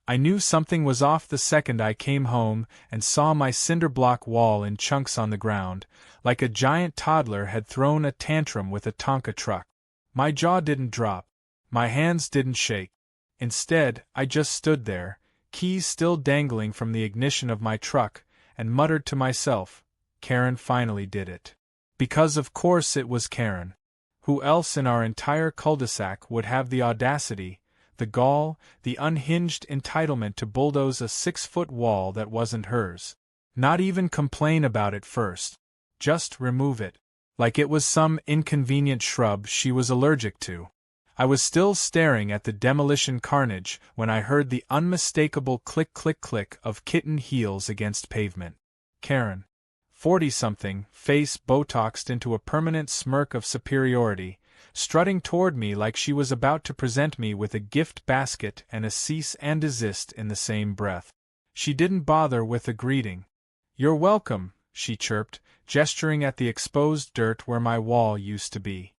I knew something was off the second I came home and saw my cinder block wall in chunks on the ground, like a giant toddler had thrown a tantrum with a Tonka truck. My jaw didn't drop. My hands didn't shake. Instead, I just stood there, keys still dangling from the ignition of my truck, and muttered to myself, Karen finally did it. Because of course it was Karen. Who else in our entire cul-de-sac would have the audacity, the gall, the unhinged entitlement to bulldoze a 6-foot wall that wasn't hers? Not even complain about it first. Just remove it. Like it was some inconvenient shrub she was allergic to. I was still staring at the demolition carnage when I heard the unmistakable click-click-click of kitten heels against pavement. Karen, 40-something, face Botoxed into a permanent smirk of superiority, strutting toward me like she was about to present me with a gift basket and a cease and desist in the same breath. She didn't bother with a greeting. "You're welcome," she chirped, gesturing at the exposed dirt where my wall used to be.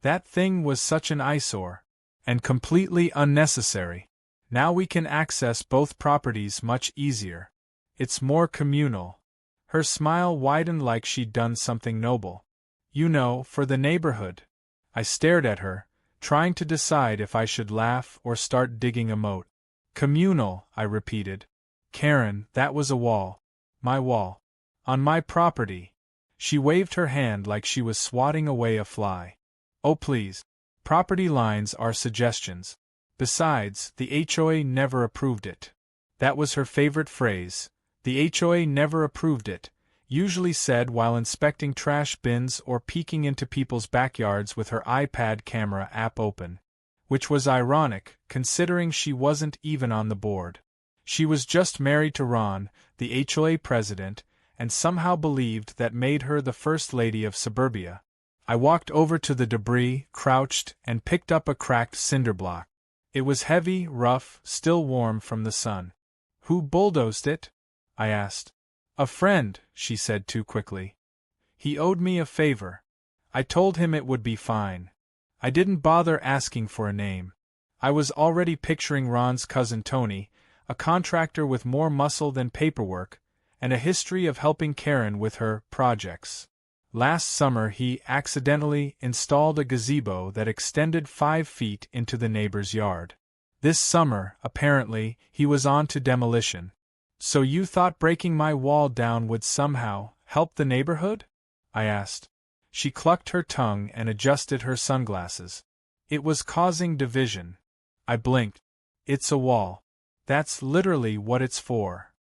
That thing was such an eyesore. And completely unnecessary. Now we can access both properties much easier. It's more communal. Her smile widened like she'd done something noble. You know, for the neighborhood. I stared at her, trying to decide if I should laugh or start digging a moat. Communal, I repeated. Karen, that was a wall. My wall. On my property. She waved her hand like she was swatting away a fly. Oh please. Property lines are suggestions. Besides, the HOA never approved it. That was her favorite phrase. The HOA never approved it, usually said while inspecting trash bins or peeking into people's backyards with her iPad camera app open. Which was ironic, considering she wasn't even on the board. She was just married to Ron, the HOA president, and somehow believed that made her the first lady of suburbia. I walked over to the debris, crouched, and picked up a cracked cinder block. It was heavy, rough, still warm from the sun. Who bulldozed it? I asked. A friend, she said too quickly. He owed me a favor. I told him it would be fine. I didn't bother asking for a name. I was already picturing Ron's cousin Tony, a contractor with more muscle than paperwork, and a history of helping Karen with her projects. Last summer he accidentally installed a gazebo that extended 5 feet into the neighbor's yard. This summer, apparently, he was on to demolition. So you thought breaking my wall down would somehow help the neighborhood? I asked. She clucked her tongue and adjusted her sunglasses. It was causing division. I blinked. It's a wall. That's literally what it's for.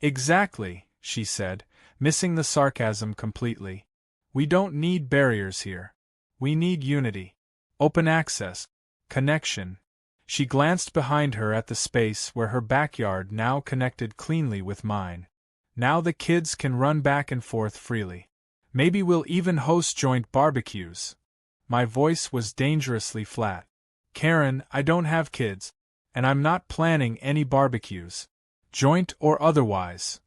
Exactly, she said, missing the sarcasm completely. We don't need barriers here. We need unity. Open access. Connection. She glanced behind her at the space where her backyard now connected cleanly with mine. Now the kids can run back and forth freely. Maybe we'll even host joint barbecues. My voice was dangerously flat. Karen, I don't have kids. And I'm not planning any barbecues. Joint or otherwise.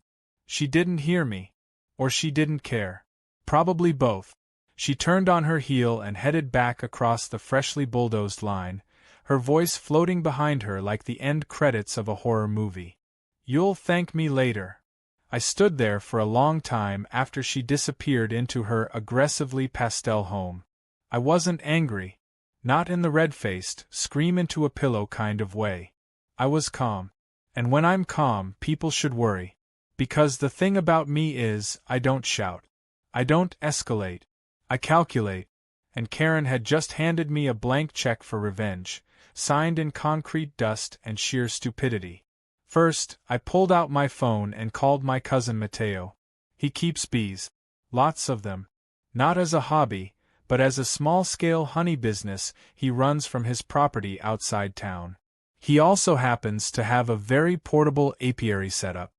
She didn't hear me. Or she didn't care. Probably both. She turned on her heel and headed back across the freshly bulldozed line, her voice floating behind her like the end credits of a horror movie. You'll thank me later. I stood there for a long time after she disappeared into her aggressively pastel home. I wasn't angry. Not in the red-faced, scream into a pillow kind of way. I was calm. And when I'm calm, people should worry. Because the thing about me is, I don't shout. I don't escalate. I calculate. And Karen had just handed me a blank check for revenge, signed in concrete dust and sheer stupidity. First, I pulled out my phone and called my cousin Mateo. He keeps bees. Lots of them. Not as a hobby, but as a small-scale honey business he runs from his property outside town. He also happens to have a very portable apiary setup.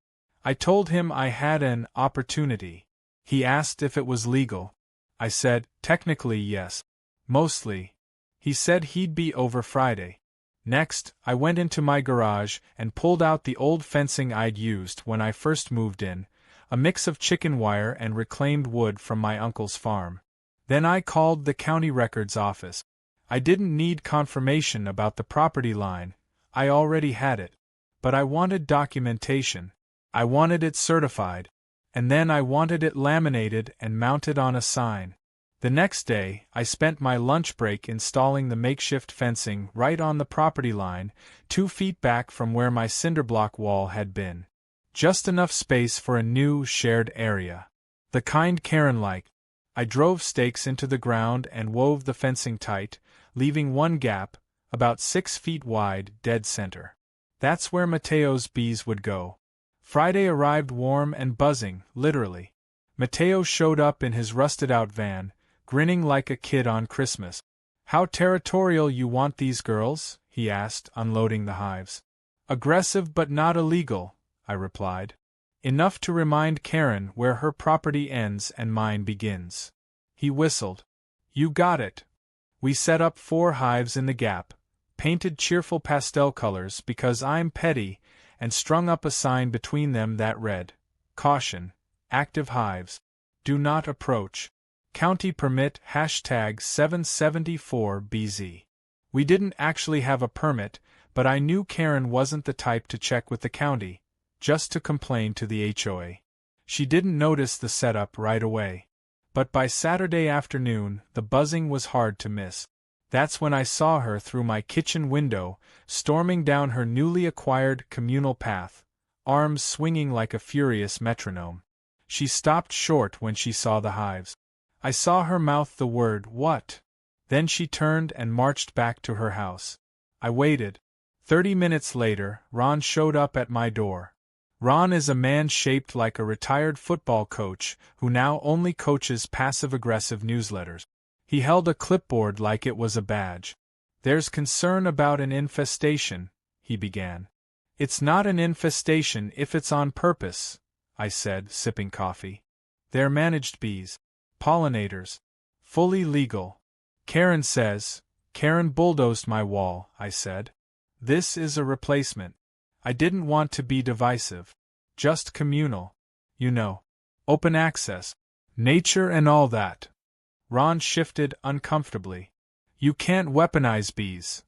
I told him I had an opportunity. He asked if it was legal. I said, technically yes. Mostly. He said he'd be over Friday. Next, I went into my garage and pulled out the old fencing I'd used when I first moved in, a mix of chicken wire and reclaimed wood from my uncle's farm. Then I called the county records office. I didn't need confirmation about the property line. I already had it. But I wanted documentation. I wanted it certified. And then I wanted it laminated and mounted on a sign. The next day, I spent my lunch break installing the makeshift fencing right on the property line, 2 feet back from where my cinderblock wall had been. Just enough space for a new, shared area. The kind Karen liked. I drove stakes into the ground and wove the fencing tight, leaving one gap, about 6 feet wide, dead center. That's where Mateo's bees would go. Friday arrived warm and buzzing, literally. Mateo showed up in his rusted-out van, grinning like a kid on Christmas. "How territorial you want these girls?" he asked, unloading the hives. "Aggressive but not illegal," I replied. "Enough to remind Karen where her property ends and mine begins." He whistled. "You got it." We set up 4 hives in the gap, painted cheerful pastel colors because I'm petty, and strung up a sign between them that read, "Caution, active hives. Do not approach. County permit #774BZ. We didn't actually have a permit, but I knew Karen wasn't the type to check with the county, just to complain to the HOA. She didn't notice the setup right away. But by Saturday afternoon, the buzzing was hard to miss. That's when I saw her through my kitchen window, storming down her newly acquired communal path, arms swinging like a furious metronome. She stopped short when she saw the hives. I saw her mouth the word, "What?" Then she turned and marched back to her house. I waited. 30 minutes later, Ron showed up at my door. Ron is a man shaped like a retired football coach who now only coaches passive-aggressive newsletters. He held a clipboard like it was a badge. "There's concern about an infestation," he began. "It's not an infestation if it's on purpose," I said, sipping coffee. "They're managed bees. Pollinators. Fully legal." "Karen says." "Karen bulldozed my wall," I said. "This is a replacement." I didn't want to be divisive. Just communal. You know. Open access. Nature and all that. Ron shifted uncomfortably. "You can't weaponize bees."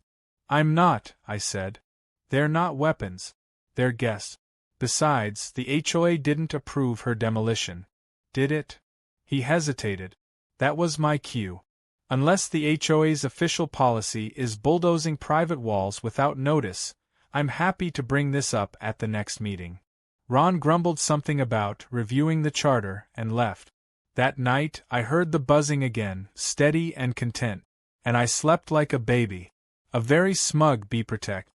"I'm not," I said. "They're not weapons. They're guests. Besides, the HOA didn't approve her demolition. Did it?" He hesitated. That was my cue. Unless the HOA's official policy is bulldozing private walls without notice, I'm happy to bring this up at the next meeting. Ron grumbled something about reviewing the charter and left. That night, I heard the buzzing again, steady and content, and I slept like a baby. A very smug bee protect.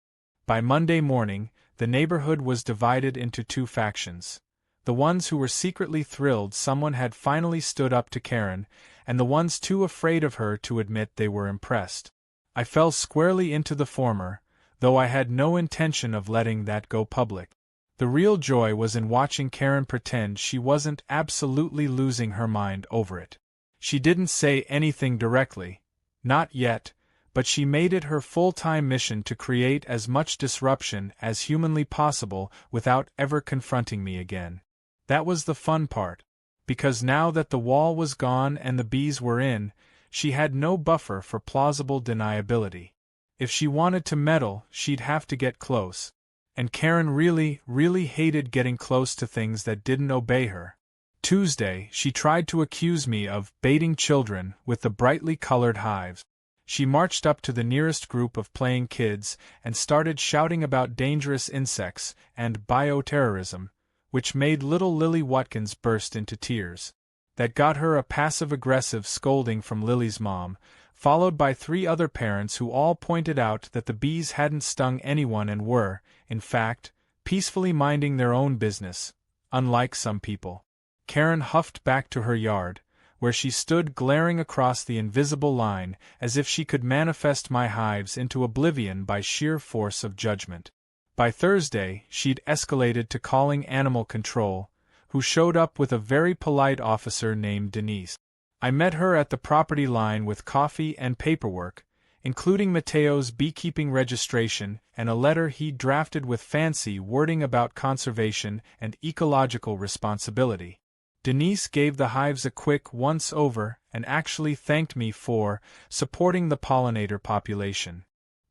By Monday morning, the neighborhood was divided into 2 factions. The ones who were secretly thrilled someone had finally stood up to Karen, and the ones too afraid of her to admit they were impressed. I fell squarely into the former, though I had no intention of letting that go public. The real joy was in watching Karen pretend she wasn't absolutely losing her mind over it. She didn't say anything directly, not yet, but she made it her full-time mission to create as much disruption as humanly possible without ever confronting me again. That was the fun part, because now that the wall was gone and the bees were in, she had no buffer for plausible deniability. If she wanted to meddle, she'd have to get close. And Karen really, really hated getting close to things that didn't obey her. Tuesday, she tried to accuse me of baiting children with the brightly colored hives. She marched up to the nearest group of playing kids and started shouting about dangerous insects and bioterrorism, which made little Lily Watkins burst into tears. That got her a passive-aggressive scolding from Lily's mom, followed by 3 other parents who all pointed out that the bees hadn't stung anyone and were, in fact, peacefully minding their own business, unlike some people. Karen huffed back to her yard, where she stood glaring across the invisible line as if she could manifest my hives into oblivion by sheer force of judgment. By Thursday, she'd escalated to calling animal control, who showed up with a very polite officer named Denise. I met her at the property line with coffee and paperwork, including Mateo's beekeeping registration and a letter he'd drafted with fancy wording about conservation and ecological responsibility. Denise gave the hives a quick once-over and actually thanked me for supporting the pollinator population.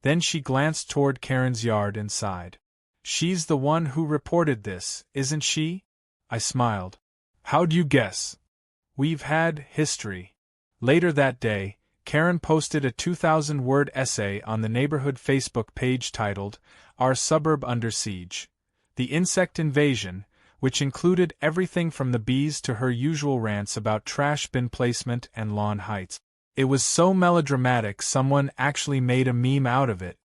Then she glanced toward Karen's yard and sighed. She's the one who reported this, isn't she? I smiled. How'd you guess? We've had history. Later that day, Karen posted a 2,000-word essay on the neighborhood Facebook page titled, Our Suburb Under Siege. The insect invasion, which included everything from the bees to her usual rants about trash bin placement and lawn heights. It was so melodramatic someone actually made a meme out of it.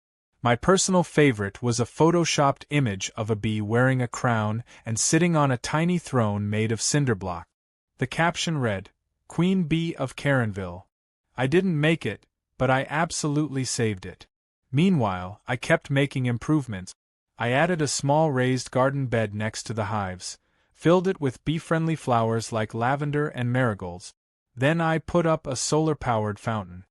My personal favorite was a photoshopped image of a bee wearing a crown and sitting on a tiny throne made of cinder block. The caption read, Queen Bee of Karenville. I didn't make it, but I absolutely saved it. Meanwhile, I kept making improvements. I added a small raised garden bed next to the hives, filled it with bee-friendly flowers like lavender and marigolds. Then I put up a solar-powered fountain.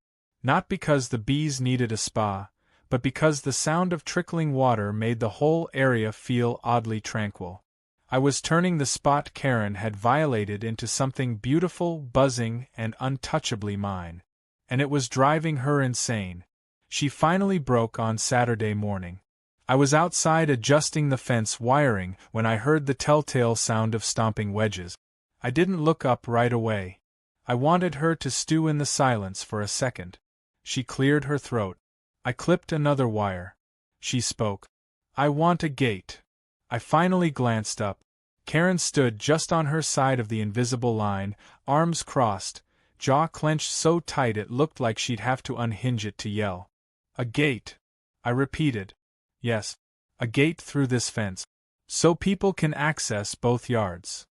Not because the bees needed a spa, but because the sound of trickling water made the whole area feel oddly tranquil. I was turning the spot Karen had violated into something beautiful, buzzing, and untouchably mine. And it was driving her insane. She finally broke on Saturday morning. I was outside adjusting the fence wiring when I heard the telltale sound of stomping wedges. I didn't look up right away. I wanted her to stew in the silence for a second. She cleared her throat. I clipped another wire. She spoke. I want a gate. I finally glanced up. Karen stood just on her side of the invisible line, arms crossed, jaw clenched so tight it looked like she'd have to unhinge it to yell. A gate. I repeated. Yes, a gate through this fence. So people can access both yards.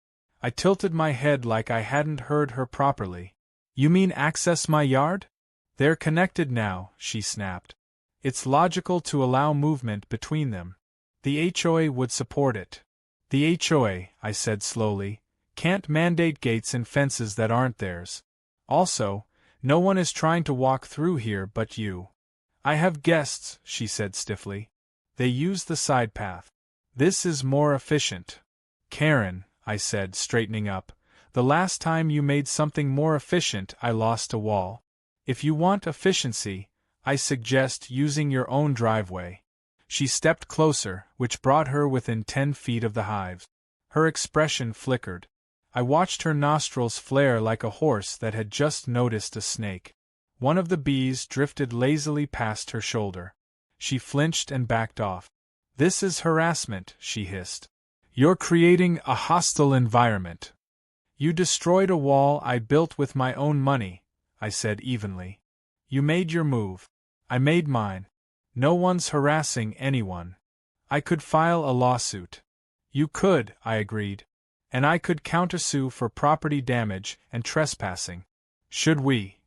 I tilted my head like I hadn't heard her properly. You mean access my yard? They're connected now, she snapped. It's logical to allow movement between them. The HOA would support it. The HOA, I said slowly, can't mandate gates and fences that aren't theirs. Also, no one is trying to walk through here but you. I have guests, she said stiffly. They use the side path. This is more efficient. Karen, I said, straightening up, the last time you made something more efficient I lost a wall. If you want efficiency, I suggest using your own driveway. She stepped closer, which brought her within 10 feet of the hives. Her expression flickered. I watched her nostrils flare like a horse that had just noticed a snake. One of the bees drifted lazily past her shoulder. She flinched and backed off. This is harassment, she hissed. You're creating a hostile environment. You destroyed a wall I built with my own money, I said evenly. You made your move. I made mine. No one's harassing anyone. I could file a lawsuit. You could, I agreed. And I could countersue for property damage and trespassing. Should we?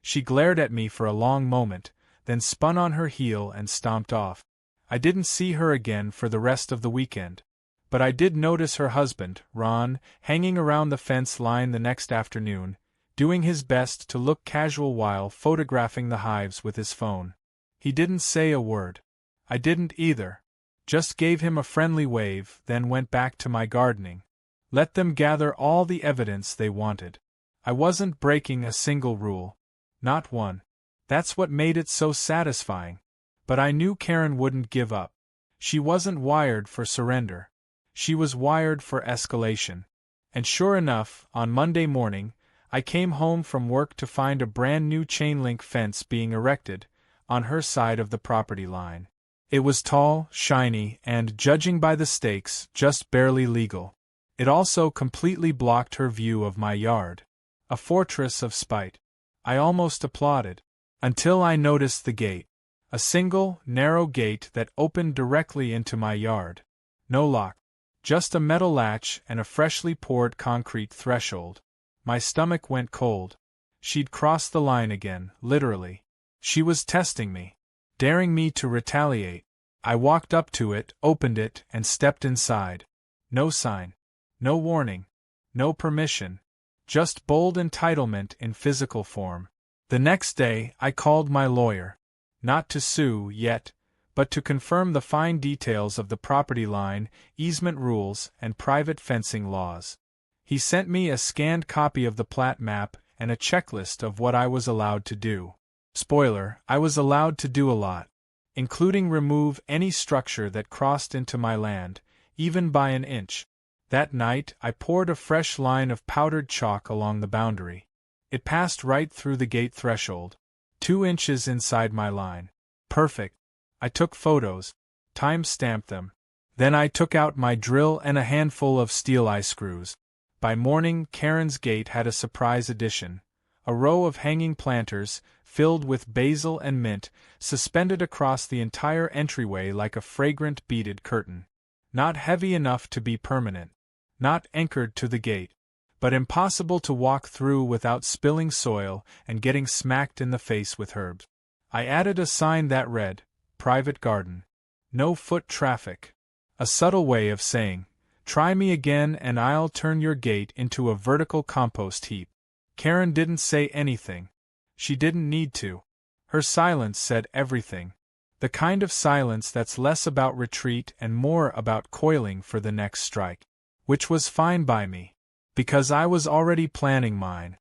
She glared at me for a long moment, then spun on her heel and stomped off. I didn't see her again for the rest of the weekend. But I did notice her husband, Ron, hanging around the fence line the next afternoon, doing his best to look casual while photographing the hives with his phone. He didn't say a word. I didn't either. Just gave him a friendly wave, then went back to my gardening. Let them gather all the evidence they wanted. I wasn't breaking a single rule. Not one. That's what made it so satisfying. But I knew Karen wouldn't give up. She wasn't wired for surrender. She was wired for escalation. And sure enough, on Monday morning, I came home from work to find a brand new chain-link fence being erected, on her side of the property line. It was tall, shiny, and, judging by the stakes, just barely legal. It also completely blocked her view of my yard. A fortress of spite. I almost applauded. Until I noticed the gate. A single, narrow gate that opened directly into my yard. No lock. Just a metal latch and a freshly poured concrete threshold. My stomach went cold. She'd crossed the line again, literally. She was testing me. Daring me to retaliate. I walked up to it, opened it, and stepped inside. No sign. No warning. No permission. Just bold entitlement in physical form. The next day, I called my lawyer. Not to sue yet, but to confirm the fine details of the property line, easement rules, and private fencing laws. He sent me a scanned copy of the plat map and a checklist of what I was allowed to do. Spoiler, I was allowed to do a lot. including remove any structure that crossed into my land, even by an inch. That night I poured a fresh line of powdered chalk along the boundary. It passed right through the gate threshold, 2 inches inside my line. Perfect. I took photos, time-stamped them. Then I took out my drill and a handful of steel eye screws. By morning, Karen's gate had a surprise addition. A row of hanging planters, filled with basil and mint, suspended across the entire entryway like a fragrant beaded curtain. Not heavy enough to be permanent. Not anchored to the gate. But impossible to walk through without spilling soil and getting smacked in the face with herbs. I added a sign that read, "Private Garden. No foot traffic." A subtle way of saying, "Try me again and I'll turn your gate into a vertical compost heap." Karen didn't say anything. She didn't need to. Her silence said everything. The kind of silence that's less about retreat and more about coiling for the next strike. Which was fine by me. Because I was already planning mine.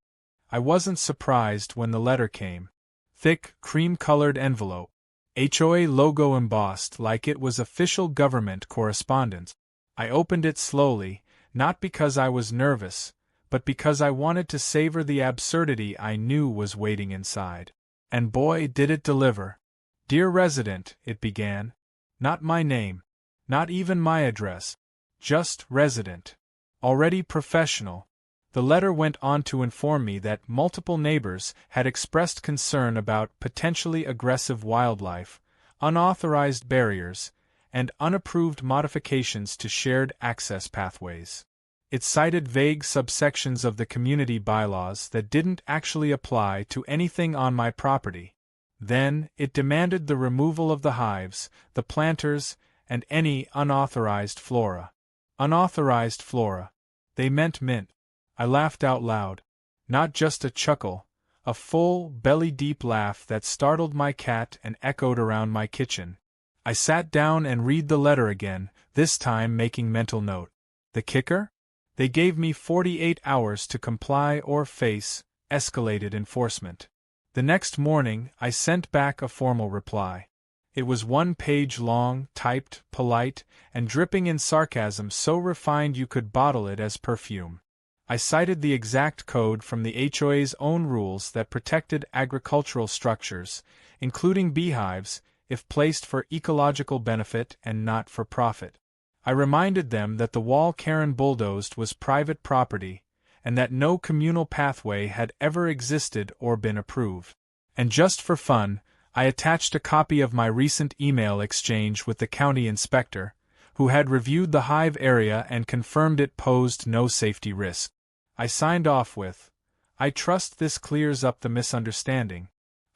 I wasn't surprised when the letter came. Thick, cream-colored envelope. HOA logo embossed like it was official government correspondence. I opened it slowly, not because I was nervous, but because I wanted to savor the absurdity I knew was waiting inside. And boy, did it deliver. "Dear resident," it began. Not my name. Not even my address. Just resident. Already professional. The letter went on to inform me that multiple neighbors had expressed concern about potentially aggressive wildlife, unauthorized barriers, and unapproved modifications to shared access pathways. It cited vague subsections of the community bylaws that didn't actually apply to anything on my property. Then, it demanded the removal of the hives, the planters, and any unauthorized flora. Unauthorized flora. They meant mint. I laughed out loud. Not just a chuckle, a full, belly-deep laugh that startled my cat and echoed around my kitchen. I sat down and read the letter again, this time making mental note. The kicker? They gave me 48 hours to comply or face escalated enforcement. The next morning, I sent back a formal reply. It was 1 page long, typed, polite, and dripping in sarcasm so refined you could bottle it as perfume. I cited the exact code from the HOA's own rules that protected agricultural structures, including beehives, if placed for ecological benefit and not for profit. I reminded them that the wall Karen bulldozed was private property, and that no communal pathway had ever existed or been approved. And just for fun, I attached a copy of my recent email exchange with the county inspector, who had reviewed the hive area and confirmed it posed no safety risk. I signed off with, "I trust this clears up the misunderstanding.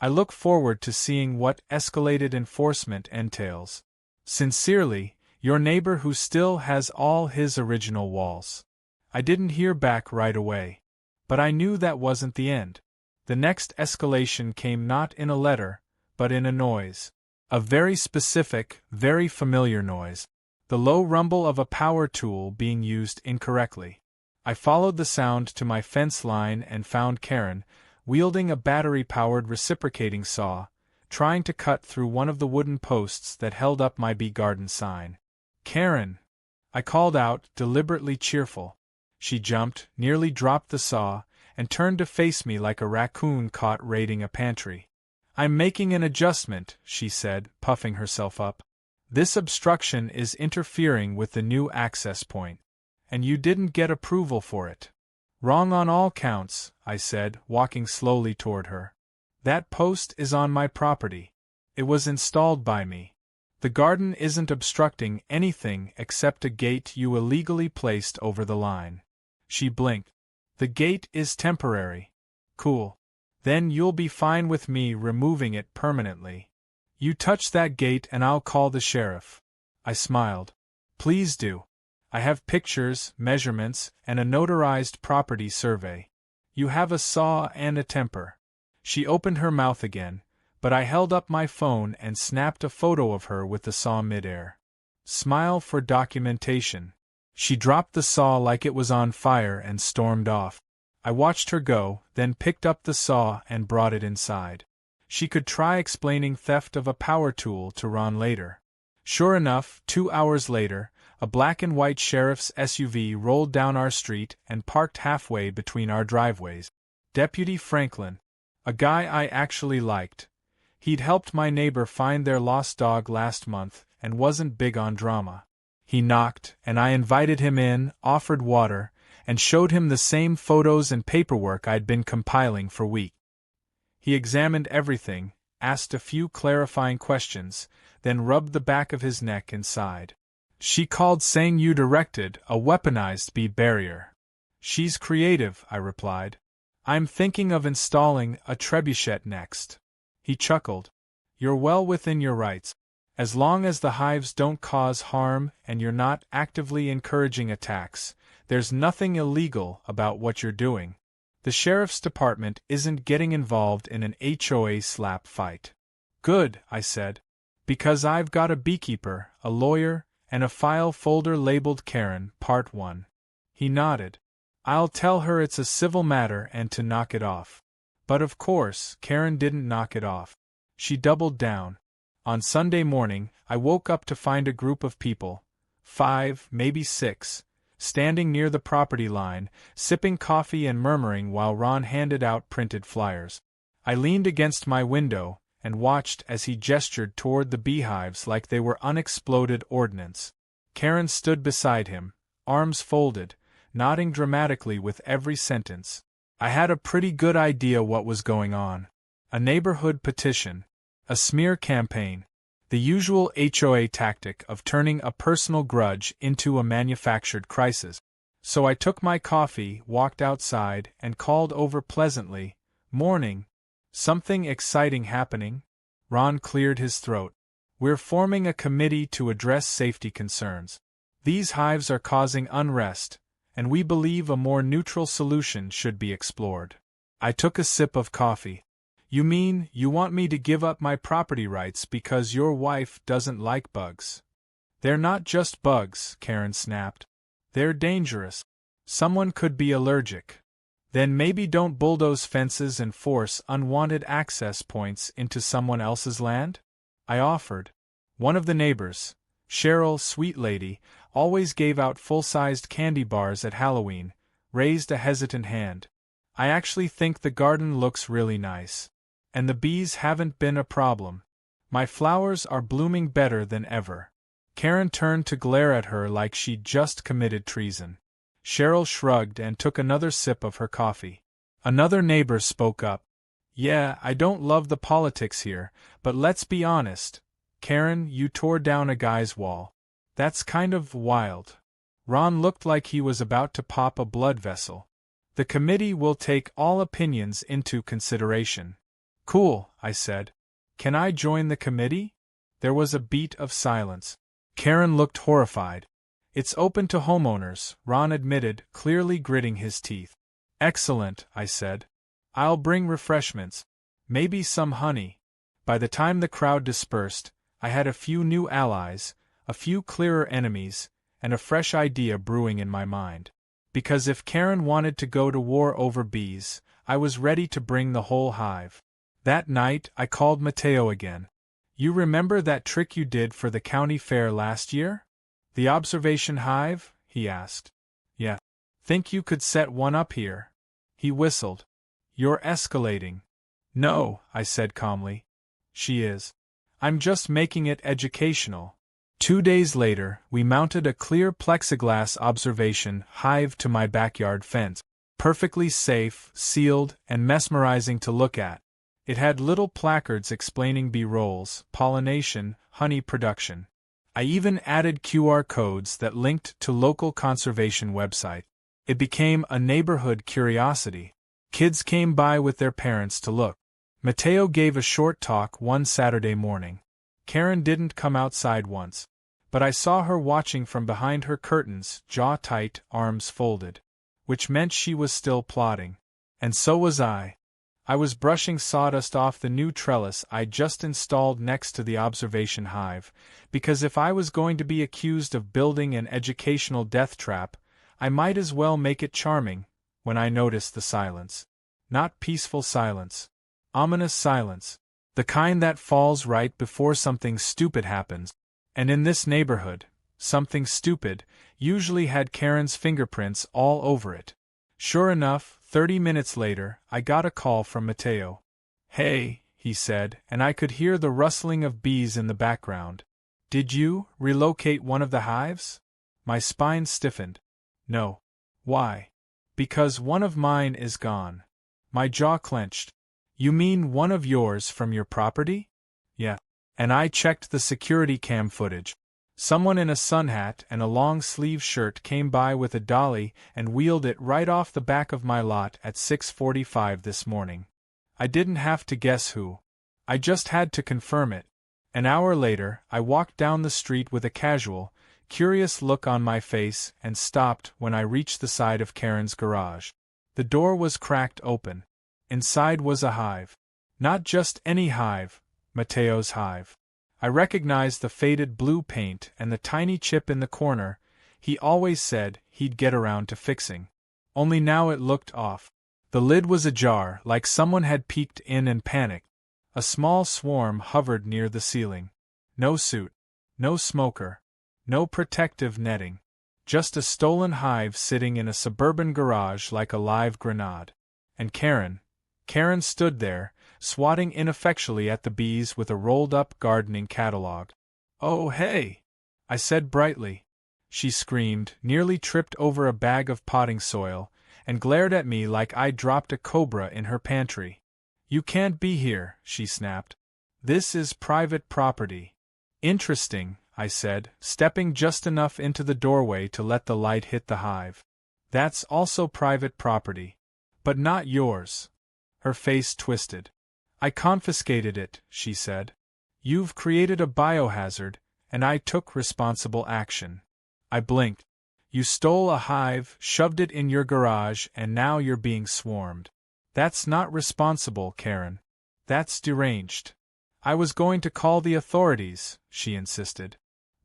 I look forward to seeing what escalated enforcement entails. Sincerely, your neighbor who still has all his original walls." I didn't hear back right away. But I knew that wasn't the end. The next escalation came not in a letter, but in a noise. A very specific, very familiar noise. The low rumble of a power tool being used incorrectly. I followed the sound to my fence line and found Karen, wielding a battery-powered reciprocating saw, trying to cut through one of the wooden posts that held up my bee garden sign. "Karen!" I called out, deliberately cheerful. She jumped, nearly dropped the saw, and turned to face me like a raccoon caught raiding a pantry. "I'm making an adjustment," she said, puffing herself up. "This obstruction is interfering with the new access point. And you didn't get approval for it." "Wrong on all counts," I said, walking slowly toward her. "That post is on my property. It was installed by me. The garden isn't obstructing anything except a gate you illegally placed over the line." She blinked. "The gate is temporary." "Cool. Then you'll be fine with me removing it permanently. You touch that gate and I'll call the sheriff." I smiled. "Please do. I have pictures, measurements, and a notarized property survey. You have a saw and a temper." She opened her mouth again, but I held up my phone and snapped a photo of her with the saw midair. Smile for documentation. She dropped the saw like it was on fire and stormed off. I watched her go, then picked up the saw and brought it inside. She could try explaining theft of a power tool to Ron later. Sure enough, 2 hours later, a black and white sheriff's SUV rolled down our street and parked halfway between our driveways. Deputy Franklin, a guy I actually liked. He'd helped my neighbor find their lost dog last month and wasn't big on drama. He knocked, and I invited him in, offered water, and showed him the same photos and paperwork I'd been compiling for weeks. He examined everything, asked a few clarifying questions, then rubbed the back of his neck and sighed. She called saying you directed a weaponized bee barrier. She's creative, I replied. I'm thinking of installing a trebuchet next. He chuckled. You're well within your rights. As long as the hives don't cause harm and you're not actively encouraging attacks, there's nothing illegal about what you're doing. The sheriff's department isn't getting involved in an HOA slap fight. Good, I said. Because I've got a beekeeper, a lawyer, and a file folder labeled Karen, Part 1. He nodded. I'll tell her it's a civil matter and to knock it off. But of course, Karen didn't knock it off. She doubled down. On Sunday morning, I woke up to find a group of people, 5, maybe 6, standing near the property line, sipping coffee and murmuring while Ron handed out printed flyers. I leaned against my window and watched as he gestured toward the beehives like they were unexploded ordnance. Karen stood beside him, arms folded, nodding dramatically with every sentence. I had a pretty good idea what was going on. A neighborhood petition. A smear campaign. The usual HOA tactic of turning a personal grudge into a manufactured crisis. So I took my coffee, walked outside, and called over pleasantly, "Morning. Something exciting happening?" Ron cleared his throat. "We're forming a committee to address safety concerns. These hives are causing unrest, and we believe a more neutral solution should be explored." I took a sip of coffee. "You mean you want me to give up my property rights because your wife doesn't like bugs?" "They're not just bugs," Karen snapped. "They're dangerous. Someone could be allergic. Then maybe don't bulldoze fences and force unwanted access points into someone else's land?" I offered. One of the neighbors, Cheryl, sweet lady, always gave out full-sized candy bars at Halloween, raised a hesitant hand. "I actually think the garden looks really nice. And the bees haven't been a problem. My flowers are blooming better than ever." Karen turned to glare at her like she'd just committed treason. Cheryl shrugged and took another sip of her coffee. Another neighbor spoke up. "Yeah, I don't love the politics here, but let's be honest. Karen, you tore down a guy's wall. That's kind of wild." Ron looked like he was about to pop a blood vessel. "The committee will take all opinions into consideration." "Cool," I said. "Can I join the committee?" There was a beat of silence. Karen looked horrified. "It's open to homeowners," Ron admitted, clearly gritting his teeth. "Excellent," I said. "I'll bring refreshments. Maybe some honey." By the time the crowd dispersed, I had a few new allies, a few clearer enemies, and a fresh idea brewing in my mind. Because if Karen wanted to go to war over bees, I was ready to bring the whole hive. That night, I called Mateo again. "You remember that trick you did for the county fair last year? The observation hive?" he asked. "Yeah. Think you could set one up here?" He whistled. "You're escalating." "No," I said calmly. "She is. I'm just making it educational." 2 days later, we mounted a clear plexiglass observation hive to my backyard fence. Perfectly safe, sealed, and mesmerizing to look at. It had little placards explaining bee roles, pollination, honey production. I even added QR codes that linked to local conservation websites. It became a neighborhood curiosity. Kids came by with their parents to look. Mateo gave a short talk one Saturday morning. Karen didn't come outside once. But I saw her watching from behind her curtains, jaw tight, arms folded. Which meant she was still plotting. And so was I. I was brushing sawdust off the new trellis I'd just installed next to the observation hive, because if I was going to be accused of building an educational death trap, I might as well make it charming, when I noticed the silence. Not peaceful silence. Ominous silence. The kind that falls right before something stupid happens. And in this neighborhood, something stupid usually had Karen's fingerprints all over it. Sure enough, 30 minutes later, I got a call from Mateo. "Hey," he said, and I could hear the rustling of bees in the background. "Did you relocate one of the hives?" My spine stiffened. "No." "Why?" "Because one of mine is gone." My jaw clenched. "You mean one of yours from your property?" "Yeah." And I checked the security cam footage. Someone in a sun hat and a long-sleeve shirt came by with a dolly and wheeled it right off the back of my lot at 6:45 this morning. I didn't have to guess who. I just had to confirm it. An hour later, I walked down the street with a casual, curious look on my face and stopped when I reached the side of Karen's garage. The door was cracked open. Inside was a hive. Not just any hive, Mateo's hive. I recognized the faded blue paint and the tiny chip in the corner. He always said he'd get around to fixing. Only now it looked off. The lid was ajar, like someone had peeked in and panicked. A small swarm hovered near the ceiling. No suit. No smoker. No protective netting. Just a stolen hive sitting in a suburban garage like a live grenade. And Karen stood there, swatting ineffectually at the bees with a rolled-up gardening catalog. "Oh, hey!" I said brightly. She screamed, nearly tripped over a bag of potting soil, and glared at me like I'd dropped a cobra in her pantry. "You can't be here," she snapped. "This is private property." "Interesting," I said, stepping just enough into the doorway to let the light hit the hive. "That's also private property. But not yours." Her face twisted. "I confiscated it," she said. "You've created a biohazard, and I took responsible action." I blinked. "You stole a hive, shoved it in your garage, and now you're being swarmed. That's not responsible, Karen. That's deranged." "I was going to call the authorities," she insisted.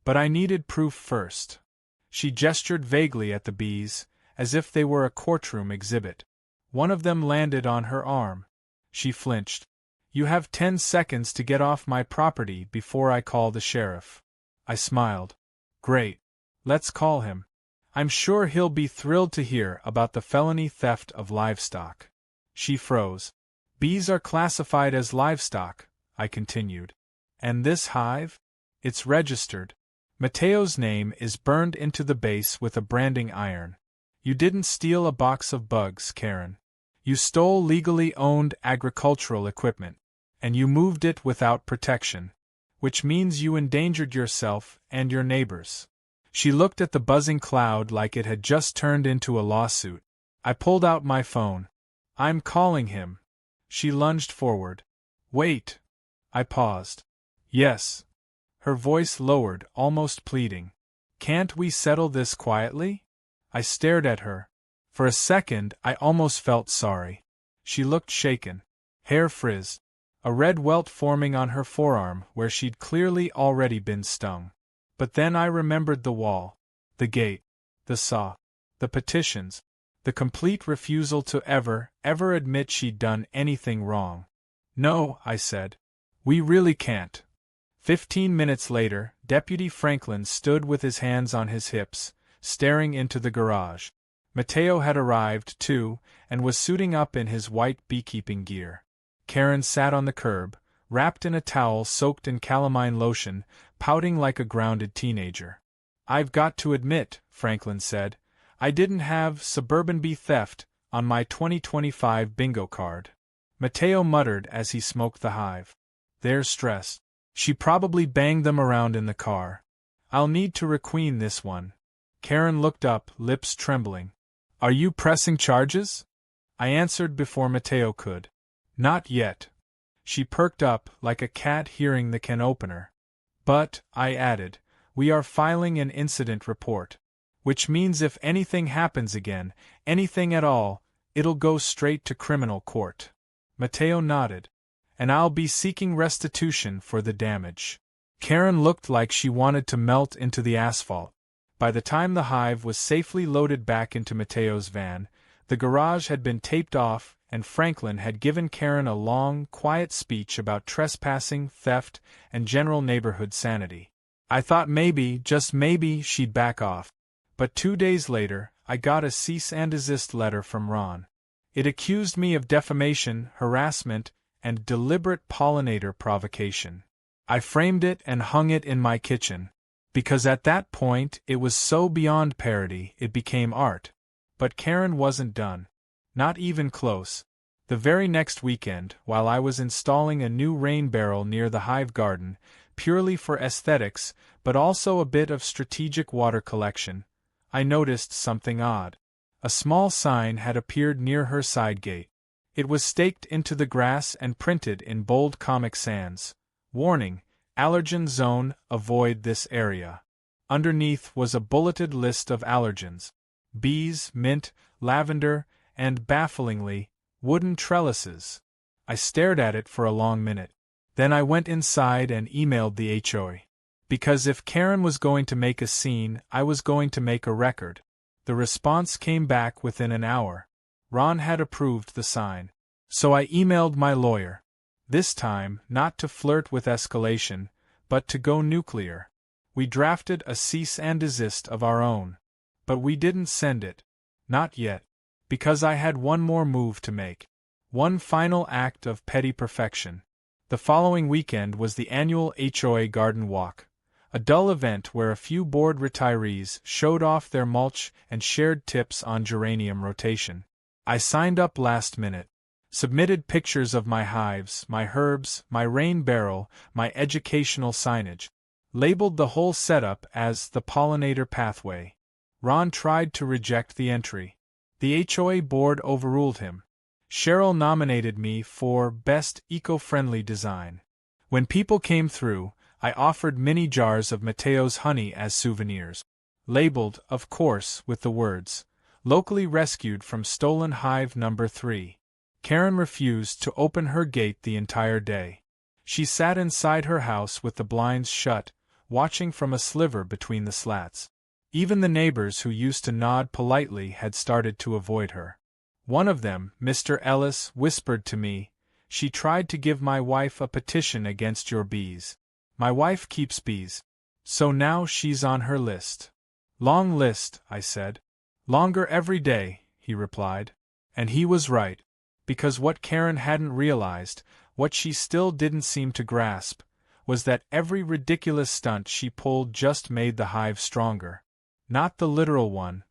"But I needed proof first." She gestured vaguely at the bees, as if they were a courtroom exhibit. One of them landed on her arm. She flinched. "You have 10 seconds to get off my property before I call the sheriff." I smiled. "Great. Let's call him. I'm sure he'll be thrilled to hear about the felony theft of livestock." She froze. "Bees are classified as livestock," I continued. "And this hive? It's registered. Mateo's name is burned into the base with a branding iron. You didn't steal a box of bugs, Karen. You stole legally owned agricultural equipment, and you moved it without protection, which means you endangered yourself and your neighbors." She looked at the buzzing cloud like it had just turned into a lawsuit. I pulled out my phone. "I'm calling him." She lunged forward. "Wait." I paused. "Yes." Her voice lowered, almost pleading. "Can't we settle this quietly?" I stared at her. For a second, I almost felt sorry. She looked shaken. Hair frizzed. A red welt forming on her forearm where she'd clearly already been stung. But then I remembered the wall, the gate, the saw, the petitions, the complete refusal to ever admit she'd done anything wrong. "No," I said. "We really can't." 15 minutes later, Deputy Franklin stood with his hands on his hips, staring into the garage. Mateo had arrived, too, and was suiting up in his white beekeeping gear. Karen sat on the curb, wrapped in a towel soaked in calamine lotion, pouting like a grounded teenager. "I've got to admit," Franklin said, "I didn't have suburban bee theft on my 2025 bingo card." Mateo muttered as he smoked the hive. "They're stressed. She probably banged them around in the car. I'll need to requeen this one." Karen looked up, lips trembling. "Are you pressing charges?" I answered before Mateo could. "Not yet." She perked up, like a cat hearing the can opener. "But," I added, "we are filing an incident report. Which means if anything happens again, anything at all, it'll go straight to criminal court." Mateo nodded. "And I'll be seeking restitution for the damage." Karen looked like she wanted to melt into the asphalt. By the time the hive was safely loaded back into Mateo's van, the garage had been taped off and Franklin had given Karen a long, quiet speech about trespassing, theft, and general neighborhood sanity. I thought maybe, just maybe, she'd back off. But 2 days later, I got a cease and desist letter from Ron. It accused me of defamation, harassment, and deliberate pollinator provocation. I framed it and hung it in my kitchen, because at that point it was so beyond parody it became art. But Karen wasn't done. Not even close. The very next weekend, while I was installing a new rain barrel near the hive garden, purely for aesthetics, but also a bit of strategic water collection, I noticed something odd. A small sign had appeared near her side gate. It was staked into the grass and printed in bold Comic Sans. Warning: allergen zone, avoid this area. Underneath was a bulleted list of allergens: bees, mint, lavender, and, bafflingly, wooden trellises. I stared at it for a long minute. Then I went inside and emailed the HOA. Because if Karen was going to make a scene, I was going to make a record. The response came back within an hour. Ron had approved the sign. So I emailed my lawyer. This time, not to flirt with escalation, but to go nuclear. We drafted a cease and desist of our own. But we didn't send it. Not yet. Because I had one more move to make. One final act of petty perfection. The following weekend was the annual HOA Garden Walk, a dull event where a few bored retirees showed off their mulch and shared tips on geranium rotation. I signed up last minute, submitted pictures of my hives, my herbs, my rain barrel, my educational signage, labeled the whole setup as the Pollinator Pathway. Ron tried to reject the entry. The HOA board overruled him. Cheryl nominated me for Best Eco-Friendly Design. When people came through, I offered mini jars of Mateo's honey as souvenirs. Labeled, of course, with the words, "Locally rescued from stolen hive number 3. Karen refused to open her gate the entire day. She sat inside her house with the blinds shut, watching from a sliver between the slats. Even the neighbors who used to nod politely had started to avoid her. One of them, Mr. Ellis, whispered to me, "She tried to give my wife a petition against your bees. My wife keeps bees. So now she's on her list." "Long list," I said. "Longer every day," he replied. And he was right. Because what Karen hadn't realized, what she still didn't seem to grasp, was that every ridiculous stunt she pulled just made the hive stronger. Not the literal one.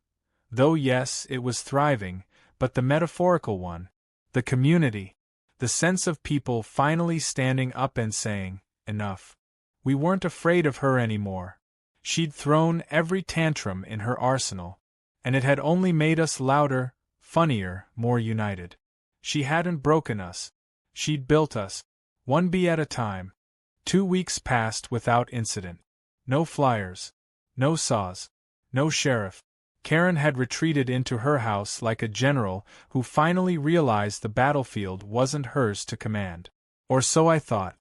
Though yes, it was thriving, but the metaphorical one. The community. The sense of people finally standing up and saying, enough. We weren't afraid of her anymore. She'd thrown every tantrum in her arsenal, and it had only made us louder, funnier, more united. She hadn't broken us. She'd built us. One bee at a time. 2 weeks passed without incident. No flyers. No saws. No sheriff. Karen had retreated into her house like a general who finally realized the battlefield wasn't hers to command. Or so I thought.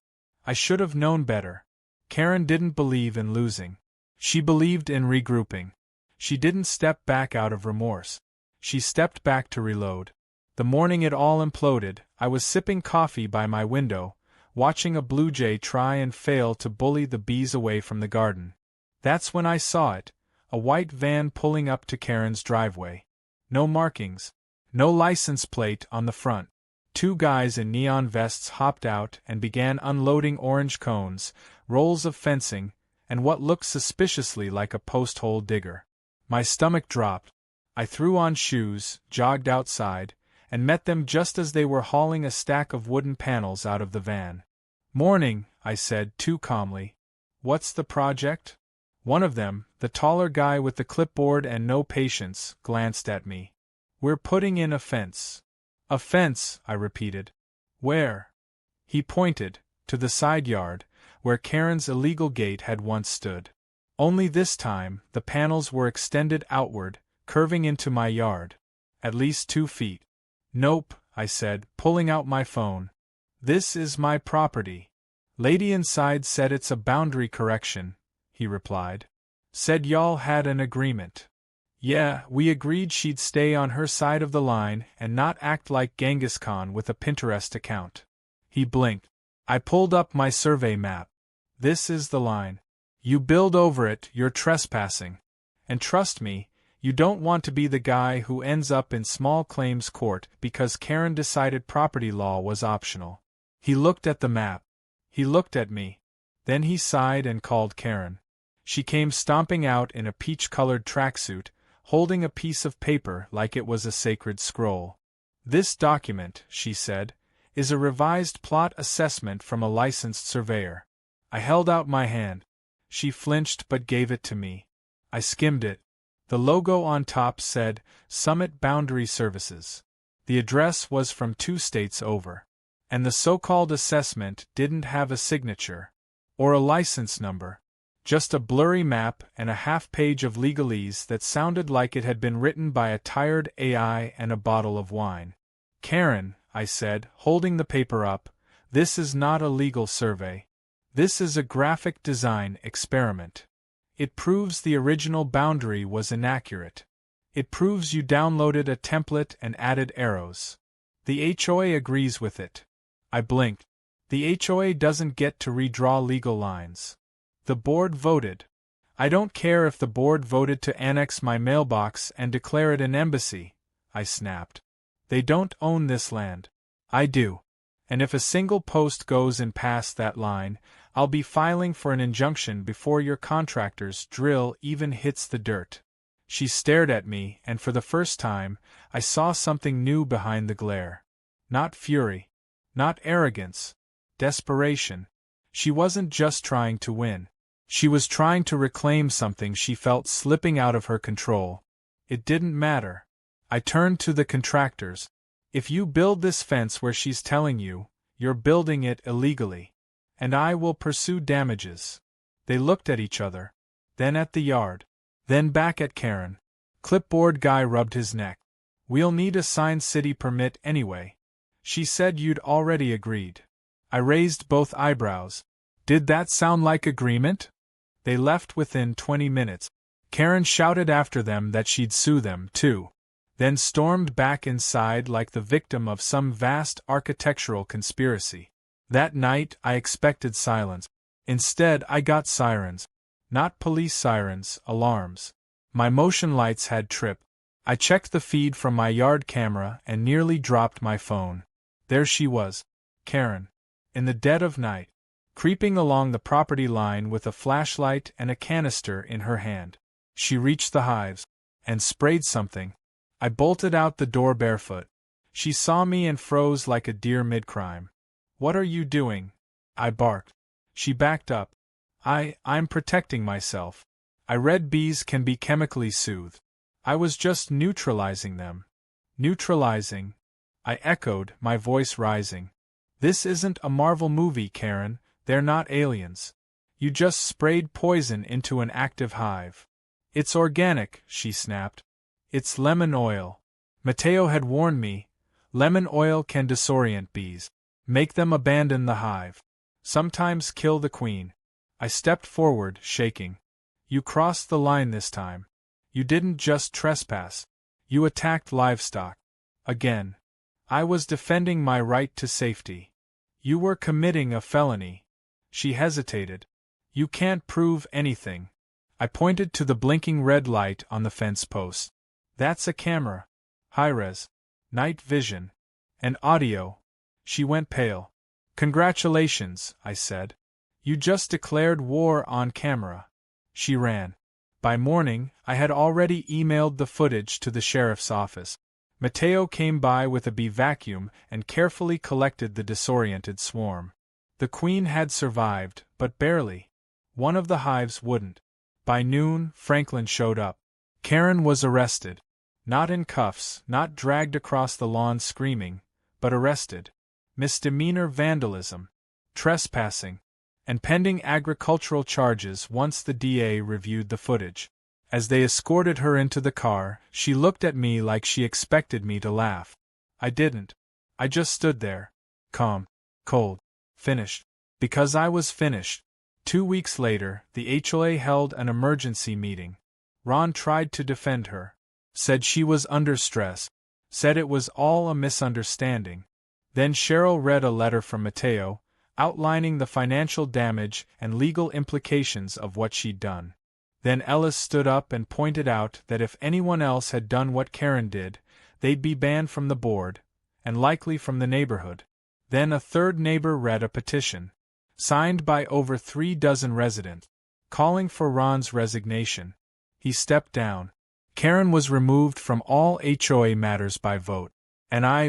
I should have known better. Karen didn't believe in losing. She believed in regrouping. She didn't step back out of remorse. She stepped back to reload. The morning it all imploded, I was sipping coffee by my window, watching a blue jay try and fail to bully the bees away from the garden. That's when I saw it, a white van pulling up to Karen's driveway. No markings. No license plate on the front. 2 guys in neon vests hopped out and began unloading orange cones, rolls of fencing, and what looked suspiciously like a post-hole digger. My stomach dropped. I threw on shoes, jogged outside, and met them just as they were hauling a stack of wooden panels out of the van. "Morning," I said too calmly. "What's the project?" One of them, the taller guy with the clipboard and no patience, glanced at me. "We're putting in a fence." "A fence," I repeated. "Where?" He pointed, to the side yard, where Karen's illegal gate had once stood. Only this time, the panels were extended outward, curving into my yard. At least 2 feet. "Nope," I said, pulling out my phone. "This is my property." "Lady inside said it's a boundary correction," he replied. "Said y'all had an agreement." Yeah, we agreed she'd stay on her side of the line and not act like Genghis Khan with a Pinterest account. He blinked. I pulled up my survey map. This is the line. You build over it, you're trespassing. And trust me, you don't want to be the guy who ends up in small claims court because Karen decided property law was optional. He looked at the map. He looked at me. Then he sighed and called Karen. She came stomping out in a peach-colored tracksuit, holding a piece of paper like it was a sacred scroll. This document, she said, is a revised plot assessment from a licensed surveyor. I held out my hand. She flinched but gave it to me. I skimmed it. The logo on top said, Summit Boundary Services. The address was from 2 states over. And the so-called assessment didn't have a signature. Or a license number. Just a blurry map and a half-page of legalese that sounded like it had been written by a tired AI and a bottle of wine. Karen, I said, holding the paper up, this is not a legal survey. This is a graphic design experiment. It proves the original boundary was inaccurate. It proves you downloaded a template and added arrows. The HOA agrees with it. I blinked. The HOA doesn't get to redraw legal lines. The board voted. I don't care if the board voted to annex my mailbox and declare it an embassy, I snapped. They don't own this land. I do. And if a single post goes in past that line, I'll be filing for an injunction before your contractor's drill even hits the dirt. She stared at me, and for the first time, I saw something new behind the glare. Not fury. Not arrogance. Desperation. She wasn't just trying to win. She was trying to reclaim something she felt slipping out of her control. It didn't matter. I turned to the contractors. If you build this fence where she's telling you, you're building it illegally. And I will pursue damages. They looked at each other. Then at the yard. Then back at Karen. Clipboard guy rubbed his neck. We'll need a signed city permit anyway. She said you'd already agreed. I raised both eyebrows. Did that sound like agreement? They left within 20 minutes. Karen shouted after them that she'd sue them, too. Then stormed back inside like the victim of some vast architectural conspiracy. That night I expected silence. Instead I got sirens. Not police sirens, alarms. My motion lights had tripped. I checked the feed from my yard camera and nearly dropped my phone. There she was. Karen. In the dead of night. Creeping along the property line with a flashlight and a canister in her hand. She reached the hives. And sprayed something. I bolted out the door barefoot. She saw me and froze like a deer mid-crime. What are you doing? I barked. She backed up. I'm protecting myself. I read bees can be chemically soothed. I was just neutralizing them. Neutralizing? I echoed, my voice rising. This isn't a Marvel movie, Karen. They're not aliens. You just sprayed poison into an active hive. It's organic, she snapped. It's lemon oil. Mateo had warned me. Lemon oil can disorient bees. Make them abandon the hive. Sometimes kill the queen. I stepped forward, shaking. You crossed the line this time. You didn't just trespass. You attacked livestock. Again. I was defending my right to safety. You were committing a felony. She hesitated. You can't prove anything. I pointed to the blinking red light on the fence post. That's a camera. High-res. Night vision. And audio. She went pale. Congratulations, I said. You just declared war on camera. She ran. By morning, I had already emailed the footage to the sheriff's office. Mateo came by with a bee vacuum and carefully collected the disoriented swarm. The queen had survived, but barely. One of the hives wouldn't. By noon, Franklin showed up. Karen was arrested. Not in cuffs, not dragged across the lawn screaming, but arrested. Misdemeanor vandalism. Trespassing. And pending agricultural charges once the DA reviewed the footage. As they escorted her into the car, she looked at me like she expected me to laugh. I didn't. I just stood there. Calm. Cold. Finished. Because I was finished. 2 weeks later, the HOA held an emergency meeting. Ron tried to defend her. Said she was under stress. Said it was all a misunderstanding. Then Cheryl read a letter from Mateo, outlining the financial damage and legal implications of what she'd done. Then Ellis stood up and pointed out that if anyone else had done what Karen did, they'd be banned from the board, and likely from the neighborhood. Then a third neighbor read a petition, signed by over 3 dozen residents, calling for Ron's resignation. He stepped down. Karen was removed from all HOA matters by vote. And I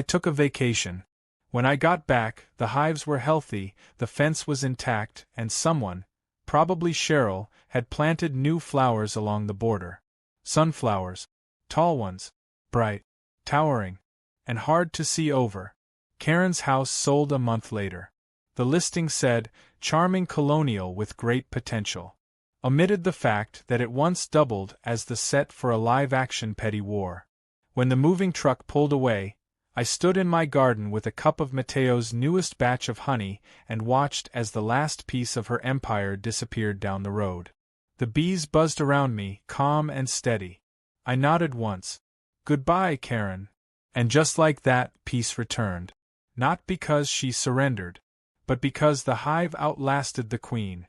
took a vacation. When I got back, the hives were healthy, the fence was intact, and someone, probably Cheryl, had planted new flowers along the border. Sunflowers. Tall ones. Bright. Towering. And hard to see over. Karen's house sold a month later. The listing said, charming colonial with great potential. Omitted the fact that it once doubled as the set for a live-action petty war. When the moving truck pulled away, I stood in my garden with a cup of Mateo's newest batch of honey and watched as the last piece of her empire disappeared down the road. The bees buzzed around me, calm and steady. I nodded once. Goodbye, Karen. And just like that, peace returned. Not because she surrendered, but because the hive outlasted the queen.